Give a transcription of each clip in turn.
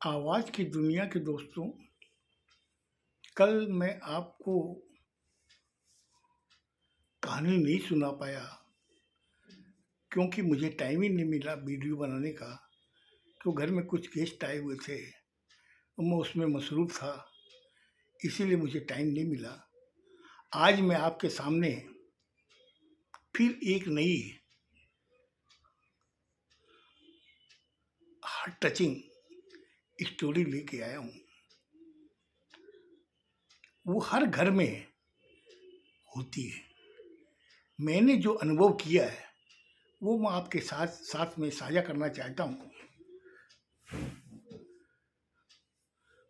आवाज़ की दुनिया के दोस्तों, कल मैं आपको कहानी नहीं सुना पाया क्योंकि मुझे टाइम ही नहीं मिला वीडियो बनाने का। घर में कुछ गेस्ट आए हुए थे और मैं उसमें मसरूफ़ था, इसीलिए मुझे टाइम नहीं मिला। आज मैं आपके सामने फिर एक नई हार्ट टचिंग स्टोरी लेके आया हूँ। वो हर घर में होती है। मैंने जो अनुभव किया है वो मैं आपके साथ साथ में साझा करना चाहता हूँ।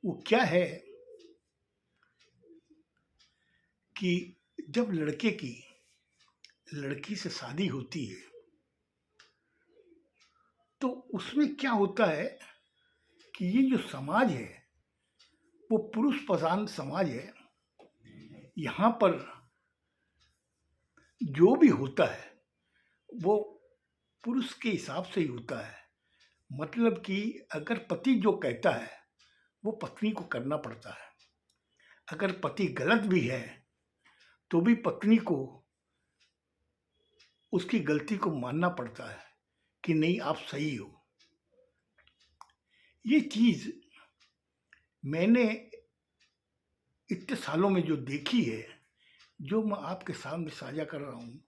वो क्या है कि जब लड़के की लड़की से शादी होती है तो उसमें क्या होता है कि ये जो समाज है वो पुरुष प्रधान समाज है। यहाँ पर जो भी होता है वो पुरुष के हिसाब से ही होता है। मतलब कि अगर पति जो कहता है वो पत्नी को करना पड़ता है। अगर पति गलत भी है तो भी पत्नी को उसकी गलती को मानना पड़ता है कि नहीं, आप सही हो। ये चीज़ मैंने इतने सालों में जो देखी है, जो मैं आपके सामने साझा कर रहा हूँ।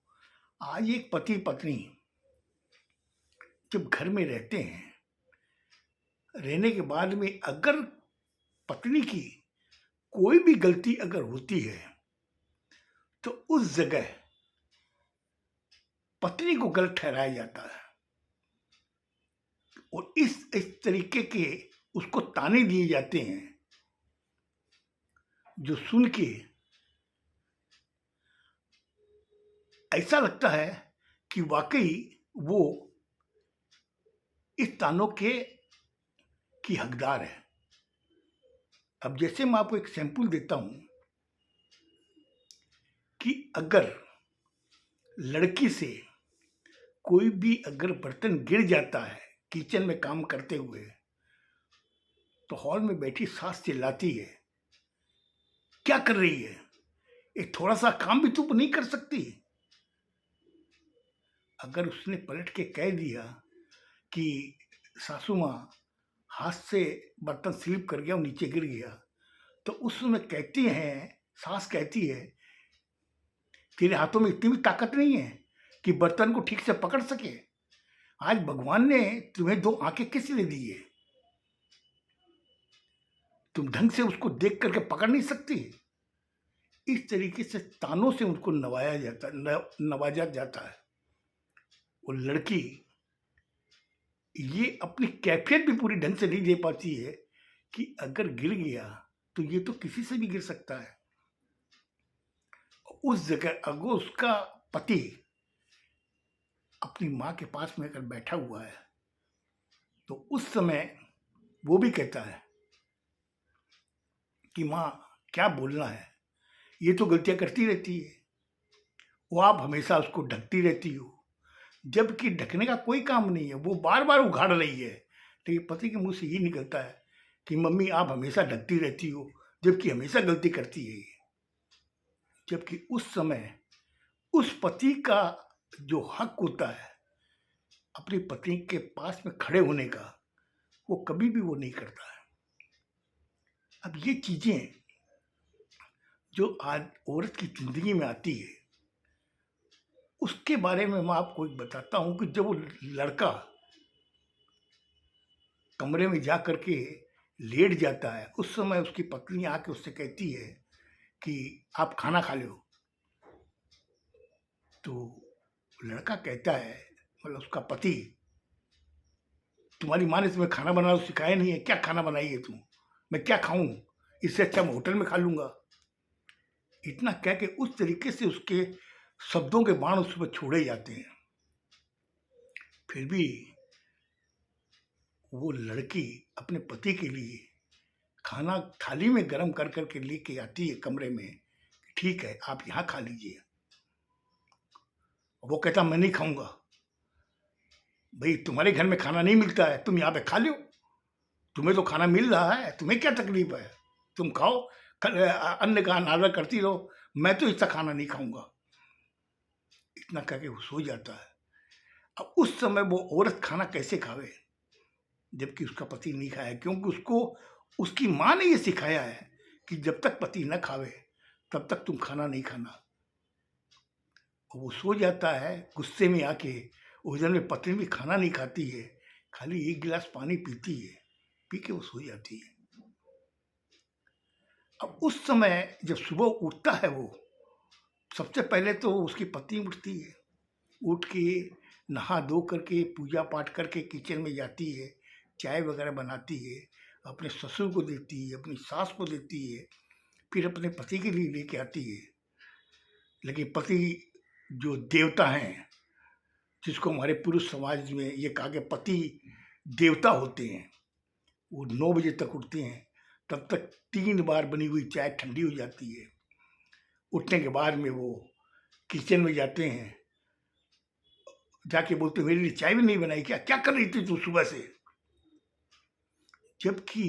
आज एक पति पत्नी जब घर में रहते हैं, रहने के बाद में अगर पत्नी की कोई भी गलती अगर होती है तो उस जगह पत्नी को गलत ठहराया जाता है और इस तरीके के उसको ताने दिए जाते हैं जो सुन के ऐसा लगता है कि वाकई वो इस तानों के की हकदार है। अब जैसे मैं आपको एक सैंपल देता हूं कि अगर लड़की से कोई भी अगर बर्तन गिर जाता है किचन में काम करते हुए तो हॉल में बैठी सास चिल्लाती है, क्या कर रही है, एक थोड़ा सा काम भी तू नहीं कर सकती। अगर उसने पलट के कह दिया कि सासू माँ हाथ से बर्तन स्लिप कर गया और नीचे गिर गया, तो उस समय कहती हैं, सास कहती है, तेरे हाथों में इतनी भी ताकत नहीं है कि बर्तन को ठीक से पकड़ सके। आज भगवान ने तुम्हें दो आंखें किस लिए दी है, तुम ढंग से उसको देख करके पकड़ नहीं सकती। इस तरीके से तानों से उनको नवाजा जाता है। वो लड़की ये अपनी कैफियत भी पूरी ढंग से नहीं दे पाती है कि अगर गिर गया तो ये तो किसी से भी गिर सकता है। उस जगह अगर उसका पति अपनी माँ के पास में अगर बैठा हुआ है तो उस समय वो भी कहता है कि माँ क्या बोलना है, ये तो गलतियां करती रहती है, वो आप हमेशा उसको ढकती रहती हो, जबकि ढकने का कोई काम नहीं है, वो बार बार उघाड़ रही है। लेकिन पति के मुंह से ये निकलता है कि मम्मी आप हमेशा ढकती रहती हो, जबकि हमेशा गलती करती है। जबकि उस समय उस पति का जो हक होता है अपनी पत्नी के पास में खड़े होने का, वो कभी भी वो नहीं करता है। अब ये चीजें जो आज औरत की जिंदगी में आती है उसके बारे में मैं आपको एक बताता हूं कि जब वो लड़का कमरे में जा करके लेट जाता है, उस समय उसकी पत्नी आके उससे कहती है कि आप खाना खा लो। तो लड़का कहता है, मतलब उसका पति, तुम्हारी माँ ने तुम्हें खाना बनाना सिखाया नहीं है, क्या खाना बनाई है तुम, मैं क्या खाऊं, इससे अच्छा मैं होटल में खा लूंगा। इतना कह के उस तरीके से उसके शब्दों के बाण उस पर छोड़े जाते हैं। फिर भी वो लड़की अपने पति के लिए खाना थाली में गरम कर करके लेके आती है कमरे में, ठीक है आप यहाँ खा लीजिए। वो कहता मैं नहीं खाऊंगा, भाई तुम्हारे घर में खाना नहीं मिलता है, तुम यहाँ पे खा लो। तुम्हें तो खाना मिल रहा है, तुम्हें क्या तकलीफ है, तुम खाओ, अन्न का अनादर करती रहो, मैं तो इसका खाना नहीं खाऊंगा। इतना कह के वो सो जाता है। अब उस समय वो औरत खाना कैसे खावे, जबकि उसका पति नहीं खाया, क्योंकि उसको उसकी माँ ने ये सिखाया है कि जब तक पति न खावे तब तक तुम खाना नहीं खाना। वो सो जाता है गुस्से में आके। उस दिन में पत्नी भी खाना नहीं खाती है, खाली एक गिलास पानी पीती है, पी के वो सो जाती है। अब उस समय जब सुबह उठता है वो, सबसे पहले तो उसकी पत्नी उठती है, उठ के नहा धो करके पूजा पाठ करके किचन में जाती है, चाय वगैरह बनाती है, अपने ससुर को देती है, अपनी सास को देती है, फिर अपने पति के लिए लेके आती है। लेकिन पति जो देवता हैं, जिसको हमारे पुरुष समाज में ये कहा कि पति देवता होते हैं, वो 9 बजे तक उठते हैं, तब तक 3 बार बनी हुई चाय ठंडी हो जाती है। उठने के बाद में वो किचन में जाते हैं, जाके बोलते मेरे लिए चाय भी नहीं बनाई क्या, क्या कर रही थी तू सुबह से? जबकि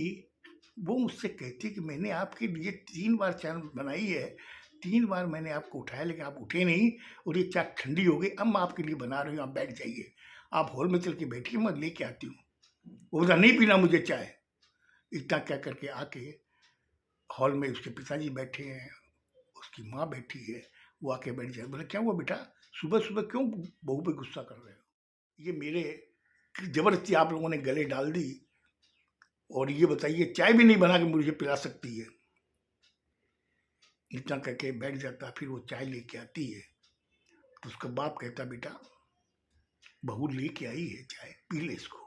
वो मुझसे कहती कि मैंने आपके लिए 3 बार चाय बनाई है, 3 बार मैंने आपको उठाया, लेकिन आप उठे नहीं और ये चाय ठंडी हो गई, अब मैं आपके लिए बना रही हूँ, आप बैठ जाइए, आप हॉल में चल के बैठिए, मैं लेके आती हूँ। वो बोला नहीं पीना मुझे चाय। इतना क्या करके आके हॉल में उसके पिताजी बैठे हैं, उसकी माँ बैठी है, वो आके बैठ जाए। बोले क्या हुआ बेटा, सुबह सुबह क्यों बहू पे गुस्सा कर रहे हो? ये मेरे जबरदस्ती आप लोगों ने गले डाल दी, और ये बताइए चाय भी नहीं बना के मुझे पिला सकती है। इतना करके बैठ जाता, फिर वो चाय लेके आती है, तो उसका बाप कहता बेटा बहू लेके आई है चाय, पी ले इसको।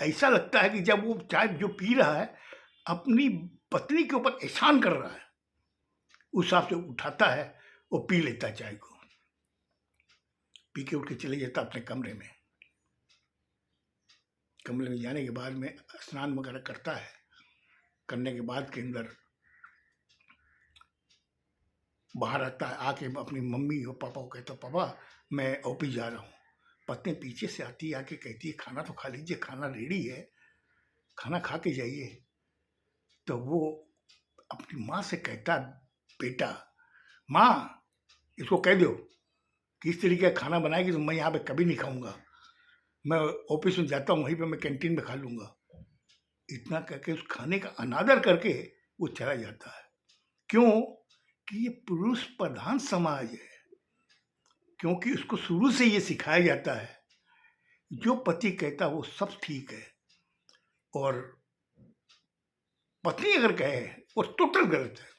ऐसा लगता है कि जब वो चाय जो पी रहा है अपनी पत्नी के ऊपर एहसान कर रहा है, उस हिसाब से उठाता है और पी लेता है चाय को। पी के उठ के चले जाता अपने कमरे में। कमरे में जाने के बाद में स्नान वगैरह करता है, करने के बाद के अंदर बाहर आता है, आके अपनी मम्मी और पापा को कहता पापा मैं ऑफिस जा रहा हूँ। पत्नी पीछे से आती है, आके कहती है खाना तो खा लीजिए, खाना रेडी है, खाना खा के जाइए। तो वो अपनी माँ से कहता बेटा माँ इसको कह दो कि इस तरीके का खाना बनाएगी तो मैं यहाँ पे कभी नहीं खाऊंगा, मैं ऑफिस में जाता हूँ, वहीं पे मैं कैंटीन में खा लूँगा। इतना करके उस खाने का अनादर करके वो चला जाता है। क्यों कि ये पुरुष प्रधान समाज है, क्योंकि उसको शुरू से ये सिखाया जाता है जो पति कहता है वो सब ठीक है, और पत्नी अगर कहे वो टोटल गलत है।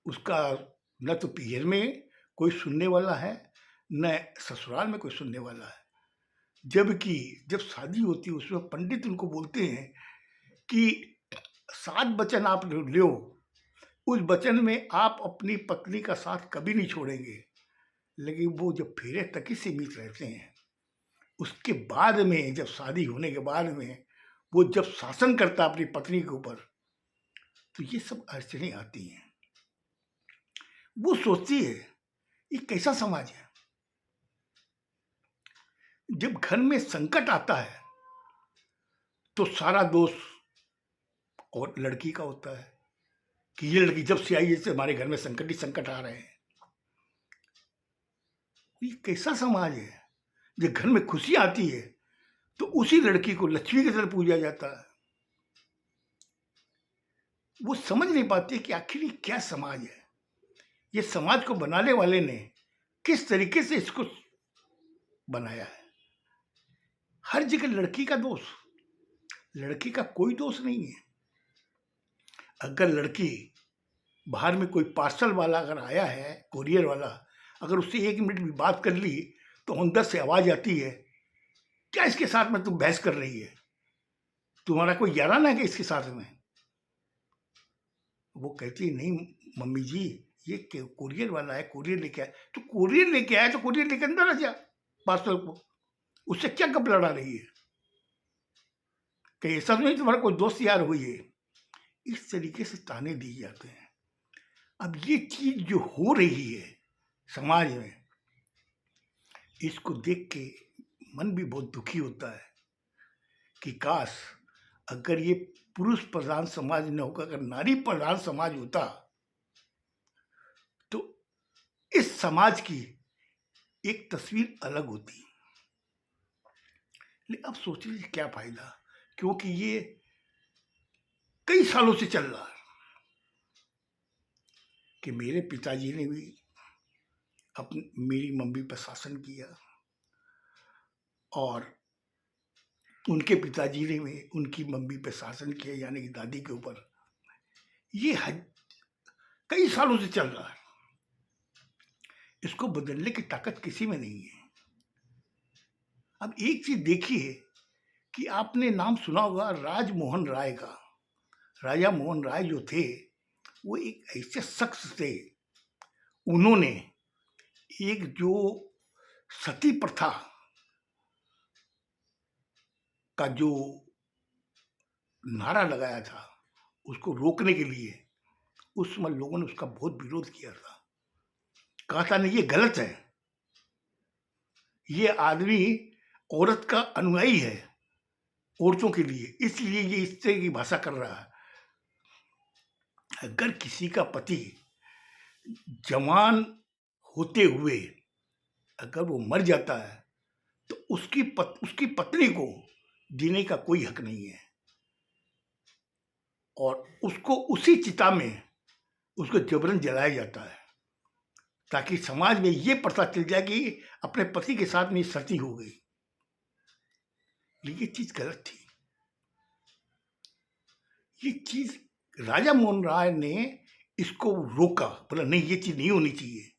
उसका न तो पीहर में कोई सुनने वाला है, न ससुराल में कोई सुनने वाला है। जबकि जब शादी होती है उसमें पंडित उनको बोलते हैं कि 7 वचन आप लो, उस वचन में आप अपनी पत्नी का साथ कभी नहीं छोड़ेंगे, लेकिन वो जब फेरे तक ही सीमित रहते हैं। उसके बाद में जब शादी होने के बाद में वो जब शासन करता अपनी पत्नी के ऊपर, तो ये सब अड़चनें आती हैं। वो सोचती है ये कैसा समाज है। जब घर में संकट आता है तो सारा दोष और लड़की का होता है कि ये लड़की जब से आई है से हमारे घर में संकट ही संकट आ रहे हैं। ये कैसा समाज है। जब घर में खुशी आती है तो उसी लड़की को लक्ष्मी की तरह पूजा जाता है। वो समझ नहीं पाते कि आखिर ये क्या समाज है। ये समाज को बनाने वाले ने किस तरीके से इसको बनाया है। हर जगह लड़की का दोष, लड़की का कोई दोष नहीं है। अगर लड़की बाहर में कोई पार्सल वाला अगर आया है, कोरियर वाला, अगर उससे 1 मिनट भी बात कर ली तो अंदर से आवाज आती है क्या इसके साथ में तुम बहस कर रही है, तुम्हारा कोई याराना है क्या इसके साथ में? वो कहती है नहीं मम्मी जी ये कोरियर वाला है, कोरियर लेके आया। तो कोरियर लेके आया तो कोरियर लेके अंदर आ जा पार्सल को, उससे क्या कब लड़ा रही है? कहीं ऐसा तो नहीं तुम्हारा कोई दोस्त यार हुई है? इस तरीके से ताने दिए जाते हैं। अब ये चीज जो हो रही है समाज में, इसको देख के मन भी बहुत दुखी होता है कि काश अगर ये पुरुष प्रधान समाज न होकर अगर नारी प्रधान समाज होता तो इस समाज की एक तस्वीर अलग होती। लेकिन अब सोचने से क्या फायदा, क्योंकि ये कई सालों से चल रहा है कि मेरे पिताजी ने भी अपनी मेरी मम्मी पर शासन किया और उनके पिताजी ने भी उनकी मम्मी पर शासन किया, यानी कि दादी के ऊपर। ये कई सालों से चल रहा है, इसको बदलने की ताकत किसी में नहीं है। अब एक चीज देखिए कि आपने नाम सुना होगा राजमोहन राय का। राजा मोहन राय जो थे वो एक ऐसे शख्स थे, उन्होंने एक जो सती प्रथा का जो नारा लगाया था उसको रोकने के लिए, उस समय लोगों ने उसका बहुत विरोध किया था। कहा था नहीं, ये गलत है, ये आदमी औरत का अनुयायी है औरतों के लिए, इसलिए ये इस तरह की भाषा कर रहा है। अगर किसी का पति जवान होते हुए अगर वो मर जाता है तो उसकी पत्नी को जीने का कोई हक नहीं है और उसको उसी चिता में उसको जबरन जलाया जाता है ताकि समाज में ये पता चल जाए कि अपने पति के साथ में सती हो गई। लेकिन ये चीज गलत थी। ये चीज राजा मोहन राय ने इसको रोका, बोला नहीं, ये चीज नहीं होनी चाहिए।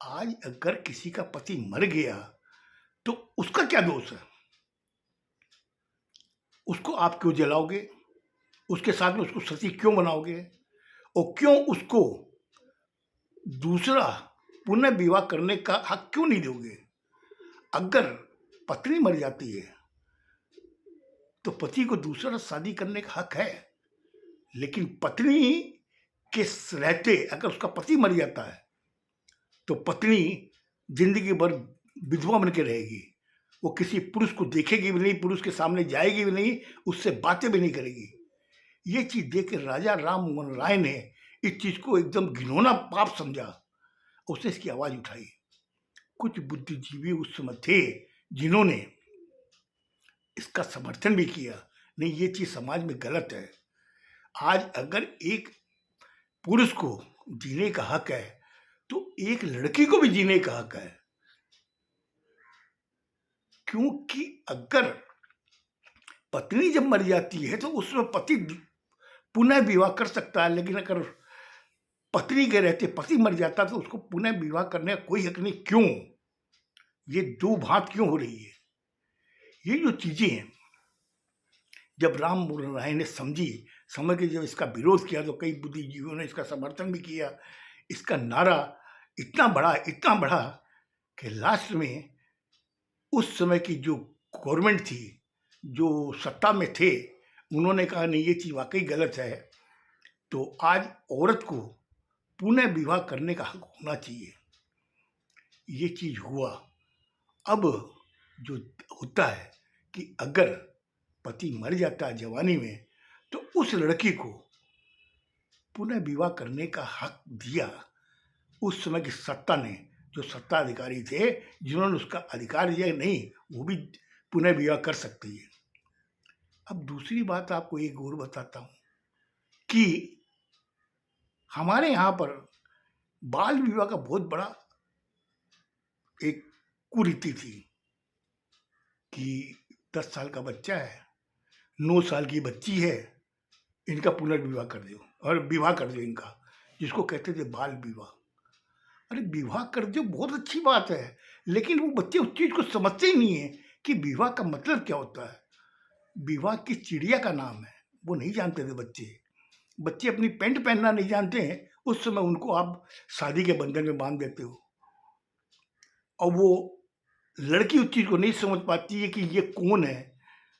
आज अगर किसी का पति मर गया तो उसका क्या दोष है? उसको आप क्यों जलाओगे? उसके साथ में उसको सती क्यों बनाओगे? और क्यों उसको दूसरा पुनः विवाह करने का हक क्यों नहीं दोगे? अगर पत्नी मर जाती है तो पति को दूसरा शादी करने का हक है, लेकिन पत्नी के रहते अगर उसका पति मर जाता है तो पत्नी जिंदगी भर विधवा बन के रहेगी। वो किसी पुरुष को देखेगी भी नहीं, पुरुष के सामने जाएगी भी नहीं, उससे बातें भी नहीं करेगी। ये चीज देख के राजा राम मोहन राय ने इस चीज को एकदम घिनौना पाप समझा, उसने इसकी आवाज उठाई। कुछ बुद्धिजीवी उस समय थे जिन्होंने इसका समर्थन भी किया, नहीं ये चीज समाज में गलत है। आज अगर एक पुरुष को जीने का हक है तो एक लड़की को भी जीने का हक है, क्योंकि अगर पत्नी जब मर जाती है तो उसमें पति पुनः विवाह कर सकता है, लेकिन अगर पत्नी के रहते पति मर जाता तो उसको पुनः विवाह करने का कोई हक नहीं। क्यों? ये दो भांत क्यों हो रही है? ये जो चीजें हैं जब राम मोहन राय ने समझ के जब इसका विरोध किया तो कई बुद्धिजीवियों ने इसका समर्थन भी किया। इसका नारा इतना बड़ा कि लास्ट में उस समय की जो गवर्नमेंट थी, जो सत्ता में थे, उन्होंने कहा नहीं ये चीज वाकई गलत है, तो आज औरत को पुनः विवाह करने का हक होना चाहिए। ये चीज हुआ। अब जो होता है कि अगर पति मर जाता है जवानी में तो उस लड़की को पुनः विवाह करने का हक दिया उस समय की सत्ता ने, जो सत्ताधिकारी थे जिन्होंने उसका अधिकार दिया नहीं वो भी पुनः विवाह कर सकती है। अब दूसरी बात आपको एक और बताता हूं कि हमारे यहाँ पर बाल विवाह का बहुत बड़ा एक कुरीति थी कि 10 साल का बच्चा है, 9 साल की बच्ची है, इनका पुनर्विवाह कर दो और विवाह कर दो इनका, जिसको कहते थे बाल विवाह। अरे विवाह कर दो बहुत अच्छी बात है, लेकिन वो बच्चे उस चीज को समझते ही नहीं है कि विवाह का मतलब क्या होता है। विवाह की चिड़िया का नाम है, वो नहीं जानते थे बच्चे अपनी पैंट पहनना नहीं जानते हैं, उस समय उनको आप शादी के बंधन में बांध देते हो। और वो लड़की उस चीज को नहीं समझ पाती है कि ये कौन है।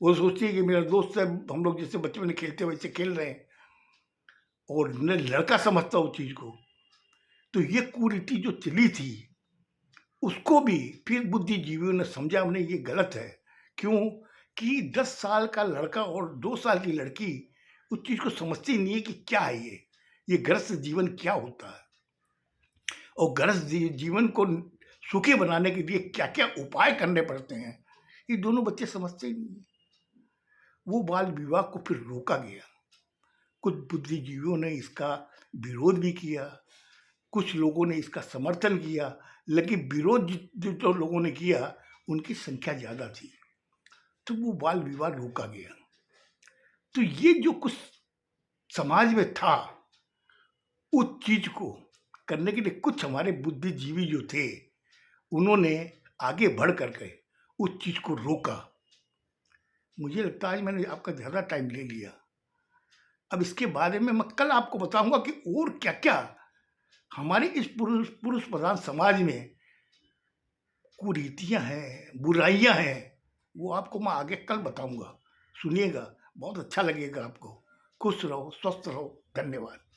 वो सोचती है कि मेरा दोस्त है, हम लोग जैसे बचपन में खेलते वैसे खेल रहे हैं, और न लड़का समझता उस चीज को। तो ये कुरीति जो चली थी उसको भी फिर बुद्धिजीवियों ने समझा हमने ये गलत है। क्यों? कि 10 साल का लड़का और 2 साल की लड़की उस चीज़ को समझती नहीं है कि क्या है ये गृहस्थ जीवन क्या होता है और गृहस्थ जीवन को सुखी बनाने के लिए क्या-क्या उपाय करने पड़ते हैं, ये दोनों बच्चे समझते ही नहीं हैं। वो बाल विवाह को फिर रोका गया। कुछ बुद्धिजीवियों ने इसका विरोध भी किया, कुछ लोगों ने इसका समर्थन किया, लेकिन विरोध जो लोगों ने किया, उनकी संख्या ज़्यादा थी, तो वो बाल विवाह रोका गया। तो ये जो कुछ समाज में था, उस चीज़ को करने के लिए कुछ हमारे बुद्धिजीवी जो थे, उन्होंने आगे बढ़ कर के उस चीज़ को रोका। मुझे लगता है आज मैंने आपका ज़्यादा टाइम ले लिया। अब इसके बारे में मैं कल आपको बताऊँगा कि और क्या-क्या हमारे इस पुरुष प्रधान समाज में कुरीतियाँ हैं, बुराइयाँ हैं, वो आपको मैं आगे कल बताऊँगा। सुनिएगा, बहुत अच्छा लगेगा आपको। खुश रहो, स्वस्थ रहो। धन्यवाद।